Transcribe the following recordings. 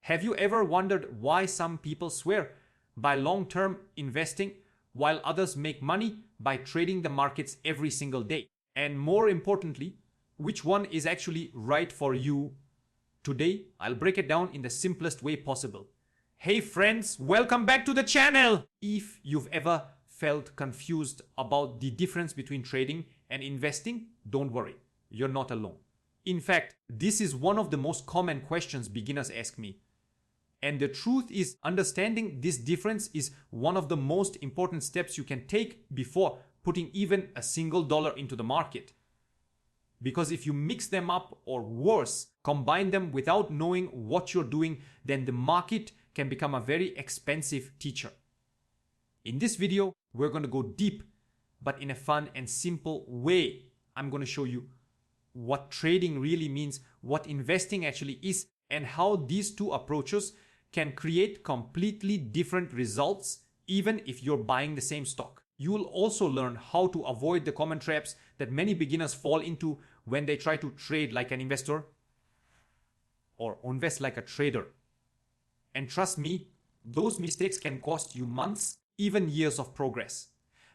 Have you ever wondered why some people swear by long-term investing while others make money by trading the markets every single day? And more importantly, which one is actually right for you? Today, I'll break it down in the simplest way possible. Hey friends, welcome back to the channel! If you've ever felt confused about the difference between trading and investing, don't worry, you're not alone. In fact, this is one of the most common questions beginners ask me. And the truth is, understanding this difference is one of the most important steps you can take before putting even a single dollar into the market. Because if you mix them up, or worse, combine them without knowing what you're doing, then the market can become a very expensive teacher. In this video, we're going to go deep, but in a fun and simple way. I'm going to show you what trading really means, what investing actually is, and how these two approaches can create completely different results even if you're buying the same stock. You will also learn how to avoid the common traps that many beginners fall into when they try to trade like an investor or invest like a trader. And trust me, those mistakes can cost you months, even years of progress.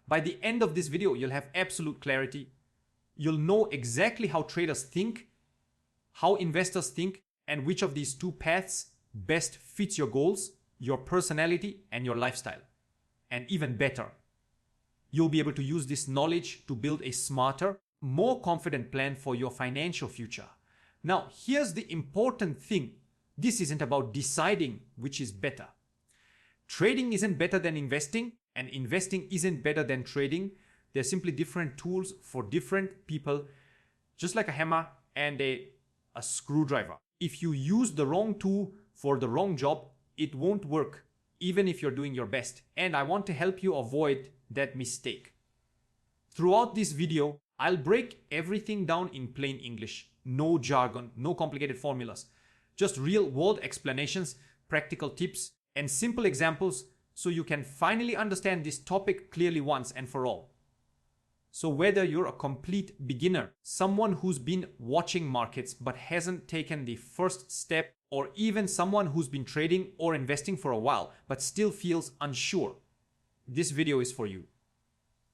By the end of this video, you'll have absolute clarity. You'll know exactly how traders think, how investors think, and which of these two paths best fits your goals, your personality, and your lifestyle. And even better, you'll be able to use this knowledge to build a smarter, more confident plan for your financial future. Now, here's the important thing. This isn't about deciding which is better. Trading isn't better than investing, and investing isn't better than trading. They're simply different tools for different people, just like a hammer and a screwdriver. If you use the wrong tool for the wrong job, it won't work, even if you're doing your best. And I want to help you avoid that mistake. Throughout this video, I'll break everything down in plain English. No jargon, no complicated formulas. Just real-world explanations, practical tips, and simple examples so you can finally understand this topic clearly once and for all. So whether you're a complete beginner, someone who's been watching markets but hasn't taken the first step, or even someone who's been trading or investing for a while but still feels unsure, this video is for you.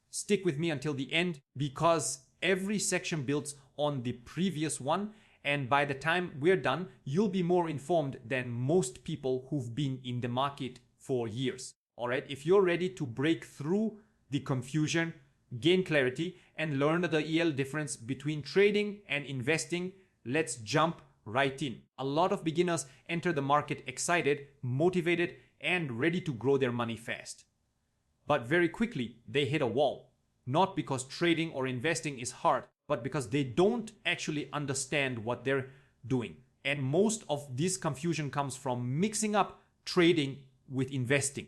Stick with me until the end, because every section builds on the previous one, and by the time we're done, you'll be more informed than most people who've been in the market for years. Alright, if you're ready to break through the confusion, gain clarity, and learn the EL difference between trading and investing, let's jump right in. A lot of beginners enter the market excited, motivated, and ready to grow their money fast. But very quickly, they hit a wall. Not because trading or investing is hard, but because they don't actually understand what they're doing. And most of this confusion comes from mixing up trading with investing.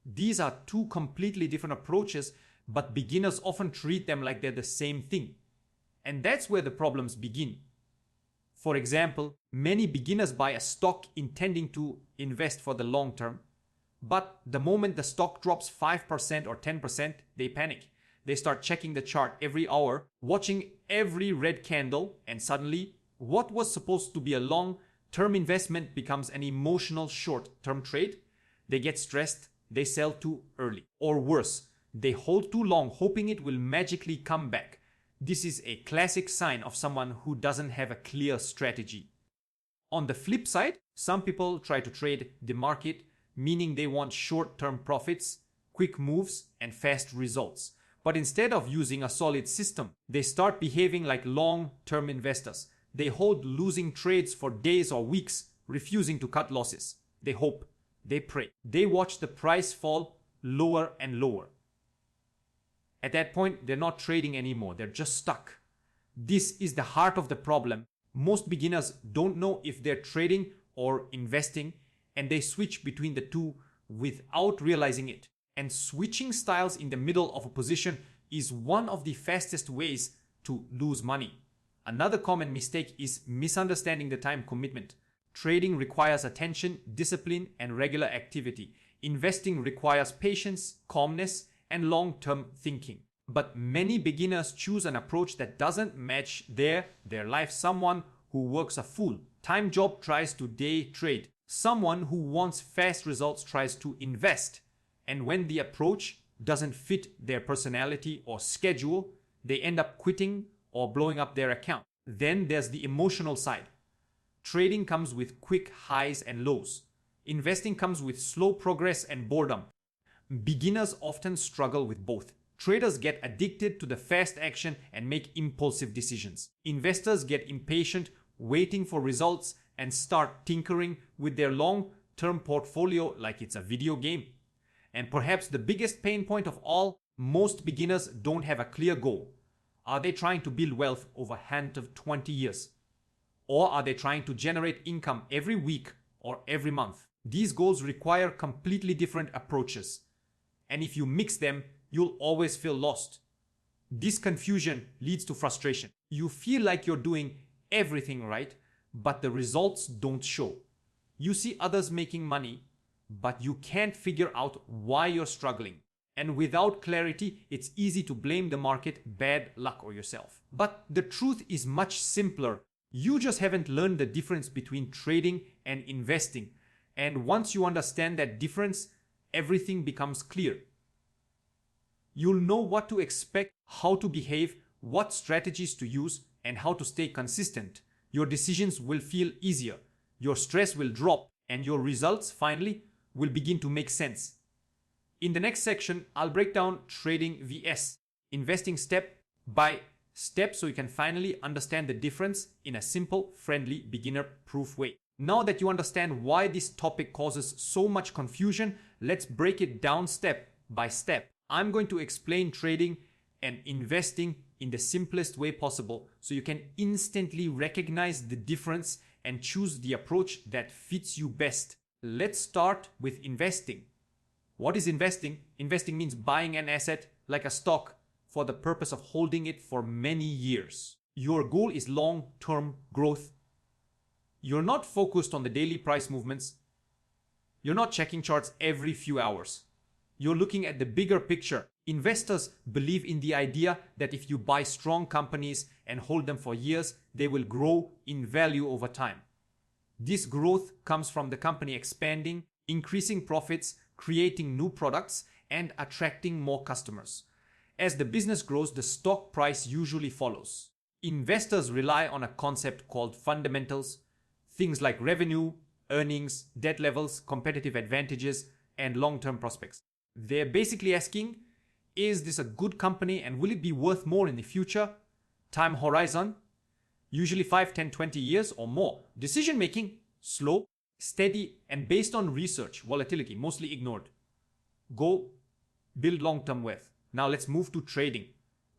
These are two completely different approaches, but beginners often treat them like they're the same thing. And that's where the problems begin. For example, many beginners buy a stock intending to invest for the long term, but the moment the stock drops 5% or 10%, they panic. They start checking the chart every hour, watching every red candle, and suddenly, what was supposed to be a long-term investment becomes an emotional short-term trade. They get stressed, they sell too early. Or worse, they hold too long, hoping it will magically come back. This is a classic sign of someone who doesn't have a clear strategy. On the flip side, some people try to trade the market, meaning they want short-term profits, quick moves, and fast results. But instead of using a solid system, they start behaving like long-term investors. They hold losing trades for days or weeks, refusing to cut losses. They hope, they pray, they watch the price fall lower and lower. At that point, they're not trading anymore, they're just stuck. This is the heart of the problem. Most beginners don't know if they're trading or investing, and they switch between the two without realizing it. And switching styles in the middle of a position is one of the fastest ways to lose money. Another common mistake is misunderstanding the time commitment. Trading requires attention, discipline, and regular activity. Investing requires patience, calmness, and long-term thinking. But many beginners choose an approach that doesn't match their life. Someone who works a full-time job tries to day trade. Someone who wants fast results tries to invest, and when the approach doesn't fit their personality or schedule, they end up quitting or blowing up their account. Then there's the emotional side. Trading comes with quick highs and lows. Investing comes with slow progress and boredom. Beginners often struggle with both. Traders get addicted to the fast action and make impulsive decisions. Investors get impatient, waiting for results, and start tinkering with their long-term portfolio like it's a video game. And perhaps the biggest pain point of all, most beginners don't have a clear goal. Are they trying to build wealth over a hand of 20 years? Or are they trying to generate income every week or every month? These goals require completely different approaches. And if you mix them, you'll always feel lost. This confusion leads to frustration. You feel like you're doing everything right, but the results don't show. You see others making money, but you can't figure out why you're struggling. And without clarity, it's easy to blame the market, bad luck, or yourself. But the truth is much simpler. You just haven't learned the difference between trading and investing. And once you understand that difference, everything becomes clear. You'll know what to expect, how to behave, what strategies to use, and how to stay consistent. Your decisions will feel easier, your stress will drop, and your results, finally, will begin to make sense. In the next section, I'll break down trading vs investing step by step so you can finally understand the difference in a simple, friendly, beginner-proof way. Now that you understand why this topic causes so much confusion, let's break it down step by step. I'm going to explain trading and investing in the simplest way possible so you can instantly recognize the difference and choose the approach that fits you best. Let's start with investing. What is investing? Investing means buying an asset like a stock for the purpose of holding it for many years. Your goal is long-term growth. You're not focused on the daily price movements. You're not checking charts every few hours. You're looking at the bigger picture. Investors believe in the idea that if you buy strong companies and hold them for years, they will grow in value over time. This growth comes from the company expanding, increasing profits, creating new products, and attracting more customers. As the business grows, the stock price usually follows. Investors rely on a concept called fundamentals, things like revenue, earnings, debt levels, competitive advantages, and long-term prospects. They're basically asking, is this a good company and will it be worth more in the future? Time horizon, usually 5, 10, 20 years or more. Decision making, slow, steady, and based on research. Volatility, mostly ignored. Go build long-term wealth. Now let's move to trading.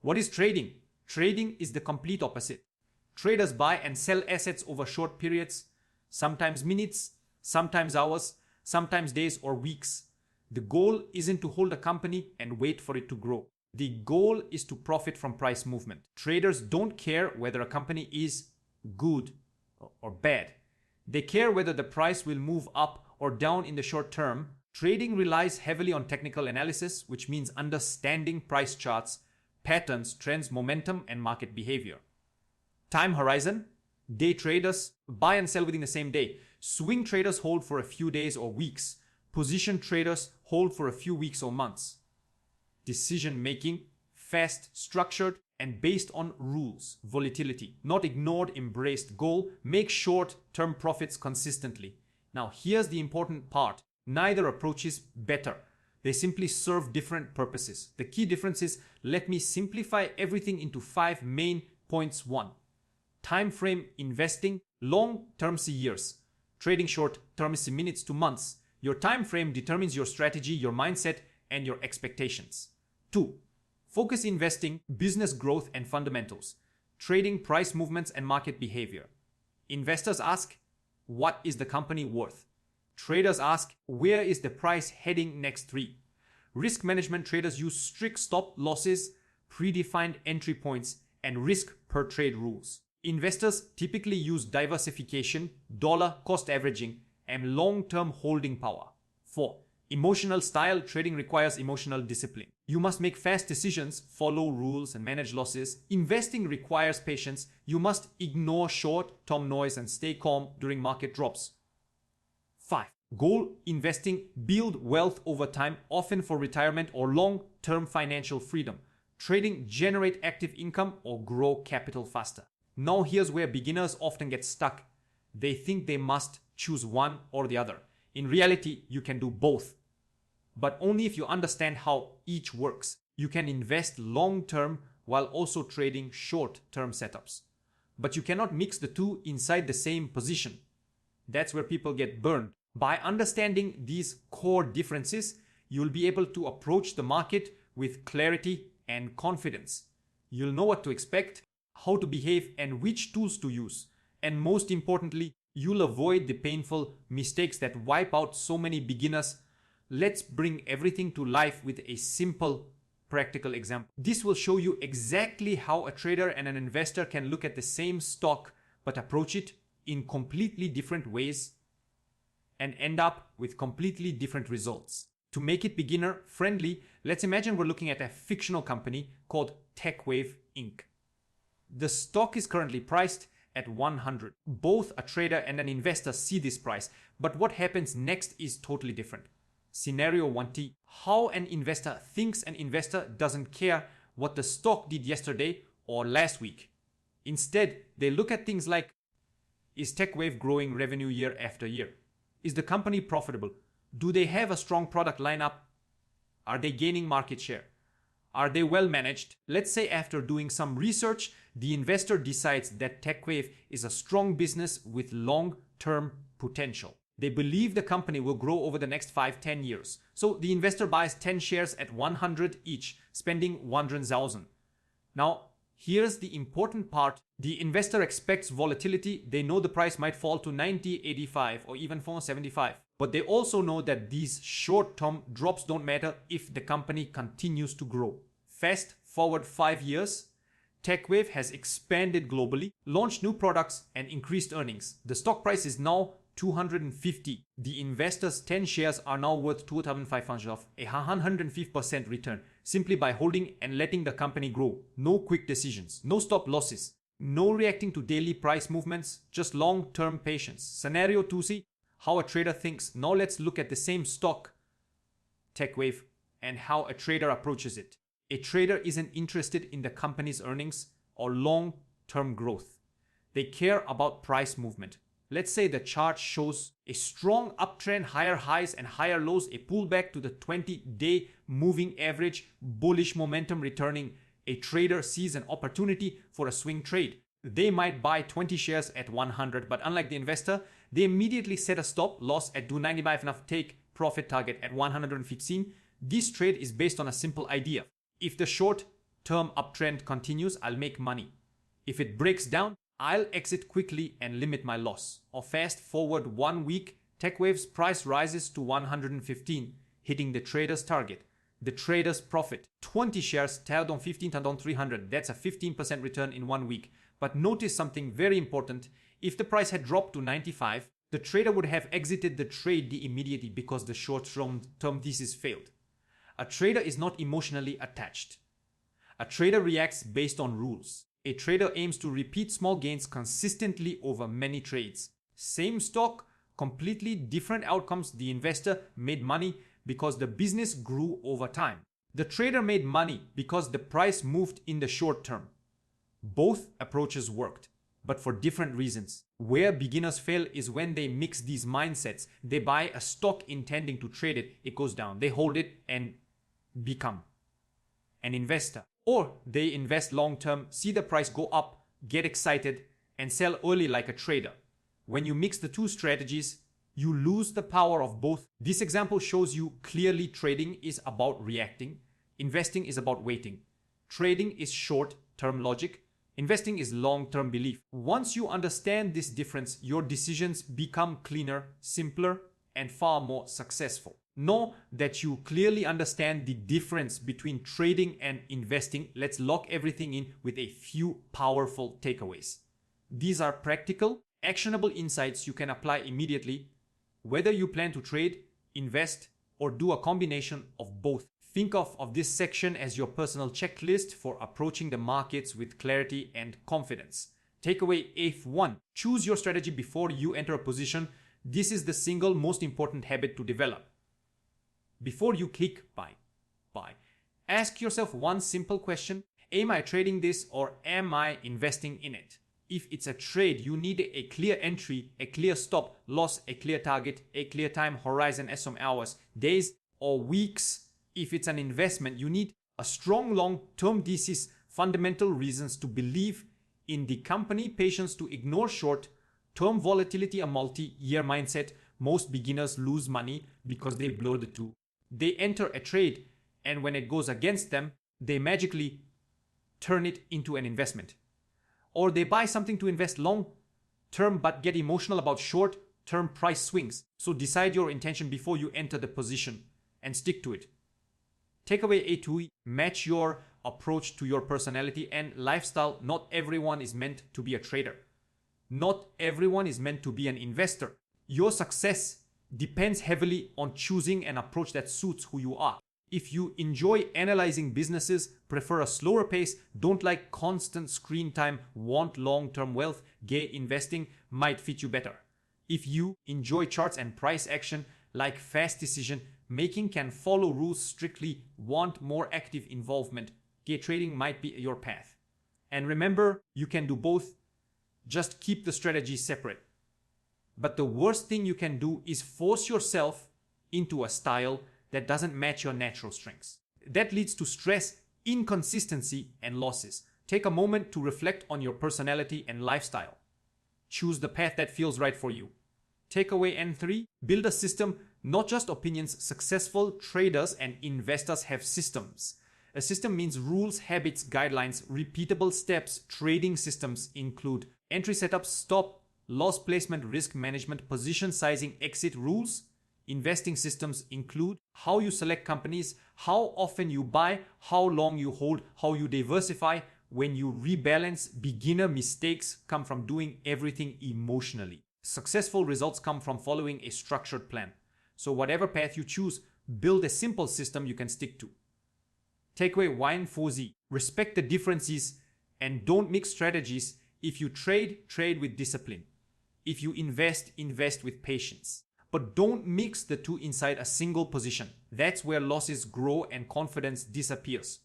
What is trading? Trading is the complete opposite. Traders buy and sell assets over short periods, sometimes minutes, sometimes hours, sometimes days or weeks. The goal isn't to hold a company and wait for it to grow. The goal is to profit from price movement. Traders don't care whether a company is good or bad. They care whether the price will move up or down in the short term. Trading relies heavily on technical analysis, which means understanding price charts, patterns, trends, momentum, and market behavior. Time horizon. Day traders buy and sell within the same day. Swing traders hold for a few days or weeks. Position traders hold for a few weeks or months. Decision making, fast, structured, and based on rules. Volatility, not ignored, embraced. Goal, make short-term profits consistently. Now here's the important part. Neither approach is better. They simply serve different purposes. The key difference is, let me simplify everything into 5 main points. 1. Time frame investing, long term years. Trading short term minutes to months. Your time frame determines your strategy, your mindset, and your expectations. 2. Focus investing, business growth and fundamentals. Trading price movements and market behavior. Investors ask, what is the company worth? Traders ask, where is the price heading next? 3. Risk management. Traders use strict stop losses, predefined entry points, and risk per trade rules. Investors typically use diversification, dollar cost averaging, and long-term holding power. 4. Emotional style. Trading requires emotional discipline. You must make fast decisions, follow rules, and manage losses. Investing requires patience. You must ignore short-term noise and stay calm during market drops. Goal investing build wealth over time, often for retirement or long-term financial freedom. Trading generate active income or grow capital faster. Now here's where beginners often get stuck. They think they must choose one or the other. In reality, you can do both, but only if you understand how each works. You can invest long-term while also trading short-term setups. But you cannot mix the two inside the same position. That's where people get burned. By understanding these core differences, you'll be able to approach the market with clarity and confidence. You'll know what to expect, how to behave, and which tools to use. And most importantly, you'll avoid the painful mistakes that wipe out so many beginners. Let's bring everything to life with a simple, practical example. This will show you exactly how a trader and an investor can look at the same stock but approach it in completely different ways and end up with completely different results. To make it beginner friendly, let's imagine we're looking at a fictional company called TechWave Inc. The stock is currently priced at 100. Both a trader and an investor see this price, but what happens next is totally different. Scenario 1T. How an investor thinks an investor doesn't care what the stock did yesterday or last week. Instead, they look at things like, is TechWave growing revenue year after year? Is the company profitable? Do they have a strong product lineup? Are they gaining market share? Are they well managed? Let's say after doing some research, the investor decides that TechWave is a strong business with long-term potential. They believe the company will grow over the next 5-10 years. So the investor buys 10 shares at 100 each, spending 100,000. Now, here's the important part. The investor expects volatility. They know the price might fall to 90, 85, or even 475. But they also know that these short-term drops don't matter if the company continues to grow. Fast forward 5 years, TechWave has expanded globally, launched new products, and increased earnings. The stock price is now 250. The investors' 10 shares are now worth 2,500 of a 105% return simply by holding and letting the company grow. No quick decisions, no stop losses, no reacting to daily price movements, just long-term patience. Scenario 2C, how a trader thinks. Now let's look at the same stock, TechWave, and how a trader approaches it. A trader isn't interested in the company's earnings or long-term growth. They care about price movement. Let's say the chart shows a strong uptrend, higher highs and higher lows, a pullback to the 20-day moving average, bullish momentum returning. A trader sees an opportunity for a swing trade. They might buy 20 shares at 100, but unlike the investor, they immediately set a stop loss at 295 enough take profit target at 115. This trade is based on a simple idea. If the short-term uptrend continues, I'll make money. If it breaks down, I'll exit quickly and limit my loss. Or fast forward 1 week, TechWave's price rises to 115, hitting the trader's target. The trader's profit. 20 shares tagged on 15 and on 300. That's a 15% return in 1 week. But notice something very important. If the price had dropped to 95, the trader would have exited the trade immediately because the short-term thesis failed. A trader is not emotionally attached. A trader reacts based on rules. A trader aims to repeat small gains consistently over many trades. Same stock, completely different outcomes. The investor made money because the business grew over time. The trader made money because the price moved in the short term. Both approaches worked, but for different reasons. Where beginners fail is when they mix these mindsets. They buy a stock intending to trade it, it goes down. They hold it and become an investor. Or they invest long term, see the price go up, get excited, and sell early like a trader. When you mix the two strategies, you lose the power of both. This example shows you clearly trading is about reacting, investing is about waiting. Trading is short-term logic, investing is long-term belief. Once you understand this difference, your decisions become cleaner, simpler, and far more successful. Know that you clearly understand the difference between trading and investing. Let's lock everything in with a few powerful takeaways. These are practical, actionable insights you can apply immediately, whether you plan to trade, invest, or do a combination of both. Think of this section as your personal checklist for approaching the markets with clarity and confidence. Takeaway F1. Choose your strategy before you enter a position. This is the single most important habit to develop. Before you click buy, ask yourself one simple question. Am I trading this or am I investing in it? If it's a trade, you need a clear entry, a clear stop loss, a clear target, a clear time horizon as some hours, days or weeks. If it's an investment, you need a strong long-term thesis, fundamental reasons to believe in the company, patience to ignore short-term volatility, a multi-year mindset. Most beginners lose money because they blur the two. They enter a trade, and when it goes against them, they magically turn it into an investment. Or they buy something to invest long term but get emotional about short term price swings. So decide your intention before you enter the position and stick to it. Takeaway A2: match your approach to your personality and lifestyle. Not everyone is meant to be a trader. Not everyone is meant to be an investor. Your success depends heavily on choosing an approach that suits who you are. If you enjoy analyzing businesses, prefer a slower pace, don't like constant screen time, want long-term wealth, gay investing might fit you better. If you enjoy charts and price action, like fast decision making, can follow rules strictly, want more active involvement, gay trading might be your path. And remember, you can do both. Just keep the strategy separate. But the worst thing you can do is force yourself into a style that doesn't match your natural strengths. That leads to stress, inconsistency, and losses. Take a moment to reflect on your personality and lifestyle. Choose the path that feels right for you. Takeaway N3: build a system, not just opinions. Successful traders and investors have systems. A system means rules, habits, guidelines, repeatable steps. Trading systems include entry setup, stop, loss placement, risk management, position sizing, exit rules. Investing systems include how you select companies, how often you buy, how long you hold, how you diversify, when you rebalance. Beginner mistakes come from doing everything emotionally. Successful results come from following a structured plan. So whatever path you choose, build a simple system you can stick to. Takeaway Y4Z: respect the differences and don't mix strategies. If you trade, trade with discipline. If you invest, invest with patience. But don't mix the two inside a single position. That's where losses grow and confidence disappears.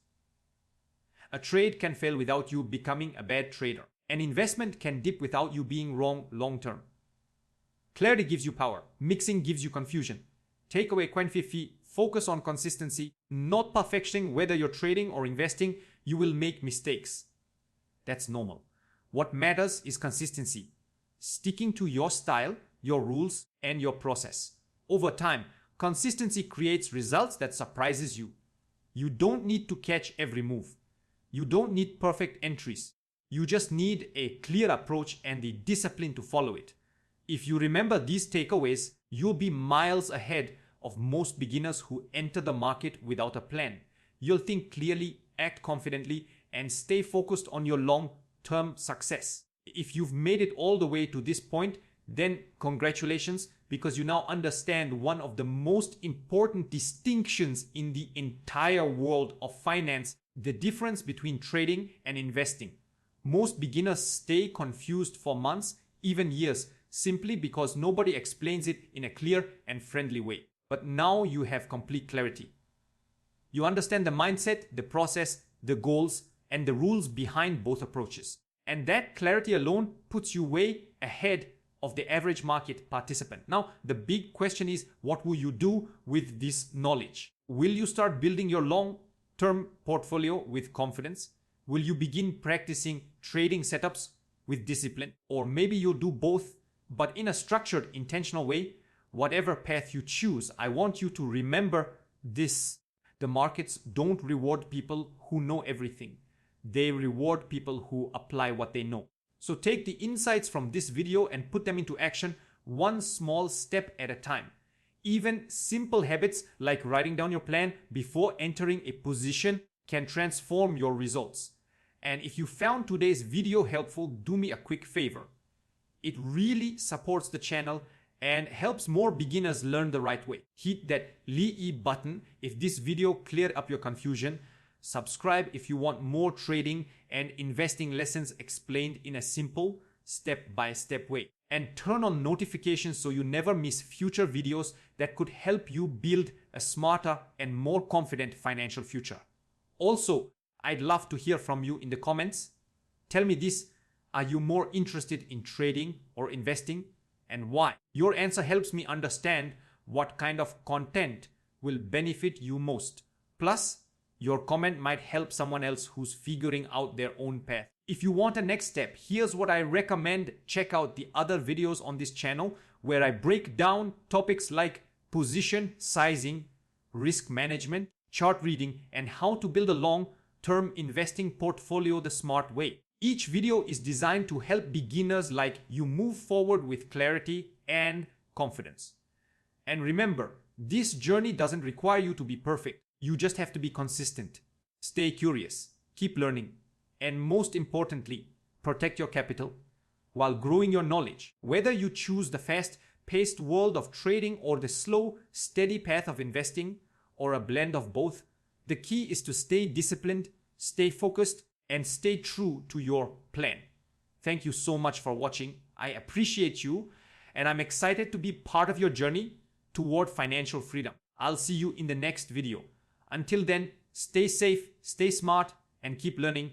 A trade can fail without you becoming a bad trader. An investment can dip without you being wrong long term. Clarity gives you power. Mixing gives you confusion. Takeaway Quen50: focus on consistency, not perfection. Whether you're trading or investing, you will make mistakes. That's normal. What matters is consistency. Sticking to your style, your rules, and your process. Over time, consistency creates results that surprises you. You don't need to catch every move. You don't need perfect entries. You just need a clear approach and the discipline to follow it. If you remember these takeaways, you'll be miles ahead of most beginners who enter the market without a plan. You'll think clearly, act confidently, and stay focused on your long-term success. If you've made it all the way to this point, then congratulations, because you now understand one of the most important distinctions in the entire world of finance: the difference between trading and investing. Most beginners stay confused for months, even years, simply because nobody explains it in a clear and friendly way. But now you have complete clarity. You understand the mindset, the process, the goals, and the rules behind both approaches. And that clarity alone puts you way ahead of the average market participant. Now, the big question is, what will you do with this knowledge? Will you start building your long-term portfolio with confidence? Will you begin practicing trading setups with discipline? Or maybe you'll do both, but in a structured, intentional way. Whatever path you choose, I want you to remember this: the markets don't reward people who know everything. They reward people who apply what they know. So take the insights from this video and put them into action, one small step at a time. Even simple habits like writing down your plan before entering a position can transform your results. And if you found today's video helpful, do me a quick favor. It really supports the channel and helps more beginners learn the right way. Hit that Lee button if this video cleared up your confusion. Subscribe if you want more trading and investing lessons explained in a simple, step-by-step way. and turn on notifications so you never miss future videos that could help you build a smarter and more confident financial future. Also, I'd love to hear from you in the comments. Tell me this: are you more interested in trading or investing, and why? Your answer helps me understand what kind of content will benefit you most. Plus, your comment might help someone else who's figuring out their own path. If you want a next step, here's what I recommend. Check out the other videos on this channel where I break down topics like position sizing, risk management, chart reading, and how to build a long-term investing portfolio the smart way. Each video is designed to help beginners like you move forward with clarity and confidence. And remember, this journey doesn't require you to be perfect. You just have to be consistent. Stay curious, keep learning, and most importantly, protect your capital while growing your knowledge. Whether you choose the fast-paced world of trading or the slow, steady path of investing, or a blend of both, the key is to stay disciplined, stay focused, and stay true to your plan. Thank you so much for watching. I appreciate you, and I'm excited to be part of your journey toward financial freedom. I'll see you in the next video. Until then, stay safe, stay smart, and keep learning.